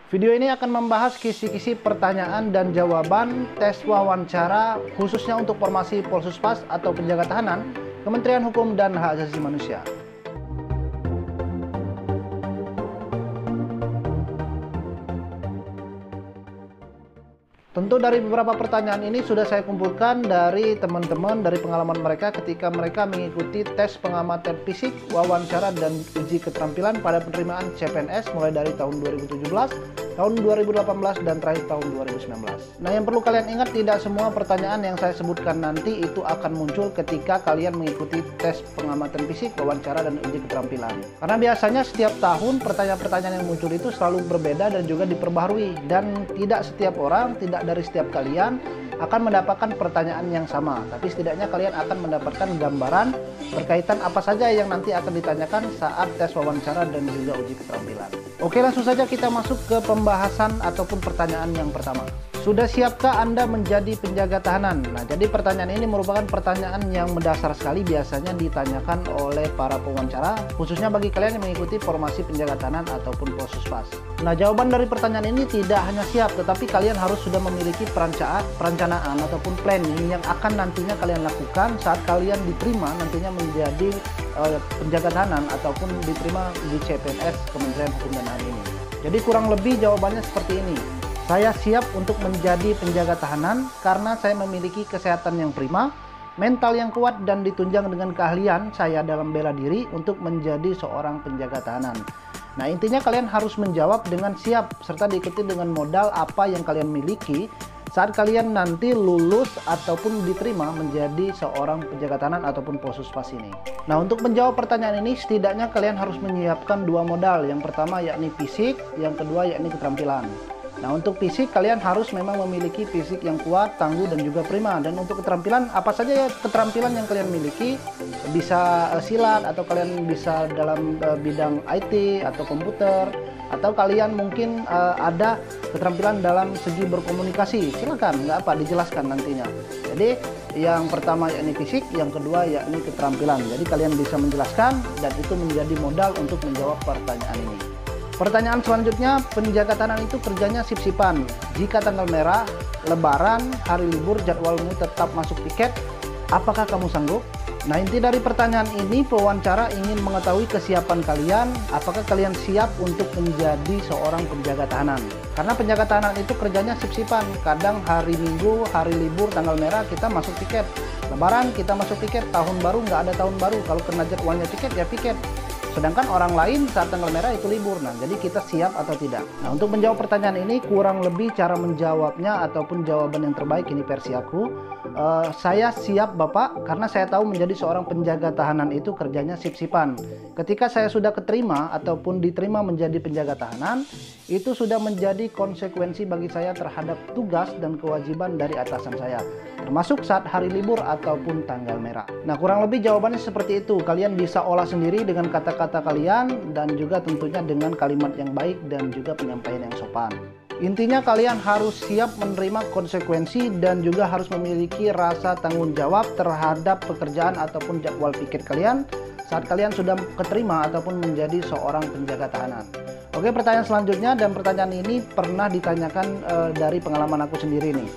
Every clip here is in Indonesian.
Video ini akan membahas kisi-kisi pertanyaan dan jawaban tes wawancara khususnya untuk formasi Polsuspas atau penjaga tahanan Kementerian Hukum dan Hak Asasi Manusia. Tentu dari beberapa pertanyaan ini sudah saya kumpulkan dari teman-teman, dari pengalaman mereka ketika mereka mengikuti tes pengamatan fisik, wawancara, dan uji keterampilan pada penerimaan CPNS mulai dari tahun 2017, tahun 2018, dan terakhir tahun 2019. Nah, yang perlu kalian ingat, tidak semua pertanyaan yang saya sebutkan nanti itu akan muncul ketika kalian mengikuti tes pengamatan fisik, wawancara, dan uji keterampilan. Karena biasanya setiap tahun pertanyaan-pertanyaan yang muncul itu selalu berbeda dan juga diperbaharui, dan tidak setiap orang, tidak dari setiap kalian akan mendapatkan pertanyaan yang sama, tapi setidaknya kalian akan mendapatkan gambaran berkaitan apa saja yang nanti akan ditanyakan saat tes wawancara dan juga uji keterampilan. Oke, langsung saja kita masuk ke pembahasan ataupun pertanyaan yang pertama. Sudah siapkah Anda menjadi penjaga tahanan? Nah, jadi pertanyaan ini merupakan pertanyaan yang mendasar sekali, biasanya ditanyakan oleh para pewawancara, khususnya bagi kalian yang mengikuti formasi penjaga tahanan ataupun Polsuspas. Nah, jawaban dari pertanyaan ini tidak hanya siap, tetapi kalian harus sudah memiliki perencanaan ataupun planning yang akan nantinya kalian lakukan saat kalian diterima nantinya menjadi penjaga tahanan ataupun diterima di CPNS Kementerian Hukum dan Hak ini. Jadi kurang lebih jawabannya seperti ini. Saya siap untuk menjadi penjaga tahanan karena saya memiliki kesehatan yang prima, mental yang kuat, dan ditunjang dengan keahlian saya dalam bela diri untuk menjadi seorang penjaga tahanan. Nah, intinya kalian harus menjawab dengan siap serta diikuti dengan modal apa yang kalian miliki saat kalian nanti lulus ataupun diterima menjadi seorang penjaga tahanan ataupun Polsuspas ini. Nah, untuk menjawab pertanyaan ini setidaknya kalian harus menyiapkan dua modal. Yang pertama yakni fisik, yang kedua yakni keterampilan. Nah, untuk fisik kalian harus memang memiliki fisik yang kuat, tangguh, dan juga prima. Dan untuk keterampilan, apa saja ya keterampilan yang kalian miliki, bisa silat, atau kalian bisa dalam bidang IT atau komputer, atau kalian mungkin ada keterampilan dalam segi berkomunikasi, silakan, nggak apa, dijelaskan nantinya. Jadi yang pertama yakni fisik, yang kedua yakni keterampilan. Jadi kalian bisa menjelaskan dan itu menjadi modal untuk menjawab pertanyaan ini. Pertanyaan selanjutnya, penjaga tahanan itu kerjanya sip-sipan. Jika tanggal merah, lebaran, hari libur, jadwalmu tetap masuk tiket, apakah kamu sanggup? Nah, inti dari pertanyaan ini, pewawancara ingin mengetahui kesiapan kalian, apakah kalian siap untuk menjadi seorang penjaga tahanan. Karena penjaga tahanan itu kerjanya sip-sipan, kadang hari Minggu, hari libur, tanggal merah kita masuk tiket. Lebaran kita masuk tiket, tahun baru nggak ada tahun baru, kalau kena jadwalnya tiket ya piket. Sedangkan orang lain saat tanggal merah itu libur. Nah, jadi kita siap atau tidak? Nah, untuk menjawab pertanyaan ini kurang lebih cara menjawabnya ataupun jawaban yang terbaik ini versi aku. Saya siap Bapak, karena saya tahu menjadi seorang penjaga tahanan itu kerjanya sip-sipan. Ketika saya sudah keterima ataupun diterima menjadi penjaga tahanan, itu sudah menjadi konsekuensi bagi saya terhadap tugas dan kewajiban dari atasan saya, termasuk saat hari libur ataupun tanggal merah. Nah, kurang lebih jawabannya seperti itu. Kalian bisa olah sendiri dengan kata-kata kalian dan juga tentunya dengan kalimat yang baik dan juga penyampaian yang sopan. Intinya kalian harus siap menerima konsekuensi dan juga harus memiliki rasa tanggung jawab terhadap pekerjaan ataupun jadwal piket kalian saat kalian sudah keterima ataupun menjadi seorang penjaga tahanan. Oke, pertanyaan selanjutnya, dan pertanyaan ini pernah ditanyakan dari pengalaman aku sendiri nih.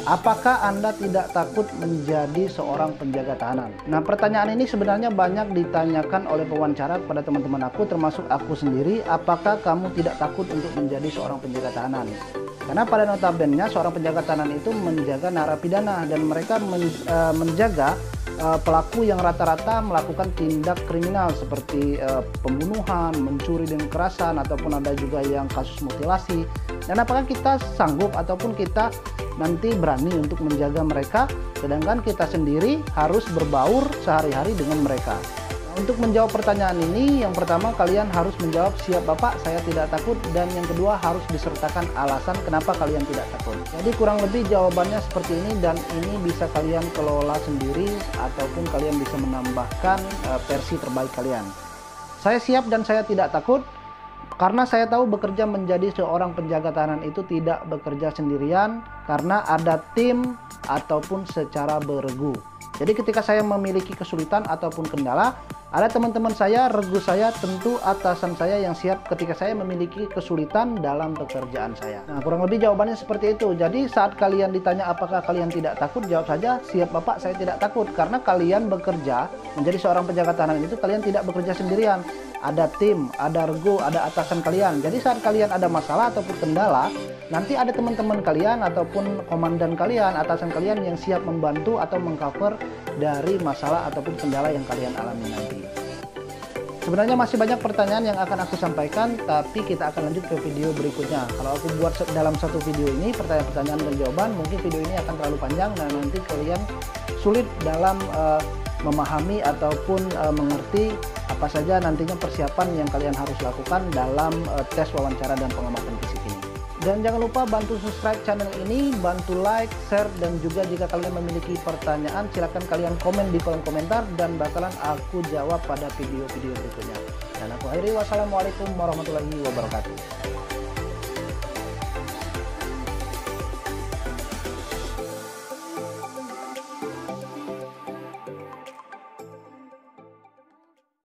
Apakah Anda tidak takut menjadi seorang penjaga tahanan? Nah, pertanyaan ini sebenarnya banyak ditanyakan oleh pewawancara kepada teman-teman aku, termasuk aku sendiri. Apakah kamu tidak takut untuk menjadi seorang penjaga tahanan? Karena pada notabene seorang penjaga tahanan itu menjaga narapidana dan mereka menjaga pelaku yang rata-rata melakukan tindak kriminal seperti pembunuhan, mencuri dengan kekerasan, ataupun ada juga yang kasus mutilasi. Dan apakah kita sanggup ataupun kita nanti berani untuk menjaga mereka, sedangkan kita sendiri harus berbaur sehari-hari dengan mereka? Nah, untuk menjawab pertanyaan ini, yang pertama kalian harus menjawab siap Bapak, saya tidak takut, dan yang kedua harus disertakan alasan kenapa kalian tidak takut. Jadi kurang lebih jawabannya seperti ini, dan ini bisa kalian kelola sendiri ataupun kalian bisa menambahkan versi terbaik kalian. Saya siap dan saya tidak takut. Karena saya tahu bekerja menjadi seorang penjaga tahanan itu tidak bekerja sendirian, karena ada tim ataupun secara beregu. Jadi ketika saya memiliki kesulitan ataupun kendala, ada teman-teman saya, regu saya, tentu atasan saya yang siap ketika saya memiliki kesulitan dalam pekerjaan saya. Nah, kurang lebih jawabannya seperti itu. Jadi saat kalian ditanya apakah kalian tidak takut, jawab saja, siap Bapak, saya tidak takut. Karena kalian bekerja menjadi seorang penjaga tahanan itu, kalian tidak bekerja sendirian. Ada tim, ada regu, ada atasan kalian. Jadi saat kalian ada masalah ataupun kendala, nanti ada teman-teman kalian ataupun komandan kalian, atasan kalian yang siap membantu atau mengcover dari masalah ataupun kendala yang kalian alami nanti. Sebenarnya masih banyak pertanyaan yang akan aku sampaikan, tapi kita akan lanjut ke video berikutnya. Kalau aku buat dalam satu video ini, pertanyaan-pertanyaan dan jawaban, mungkin video ini akan terlalu panjang dan nanti kalian sulit dalam memahami ataupun mengerti apa saja nantinya persiapan yang kalian harus lakukan dalam tes wawancara dan pengamatan fisik ini. Dan jangan lupa bantu subscribe channel ini, bantu like, share, dan juga jika kalian memiliki pertanyaan silahkan kalian komen di kolom komentar dan bakalan aku jawab pada video-video berikutnya. Dan aku akhiri, wassalamualaikum warahmatullahi wabarakatuh.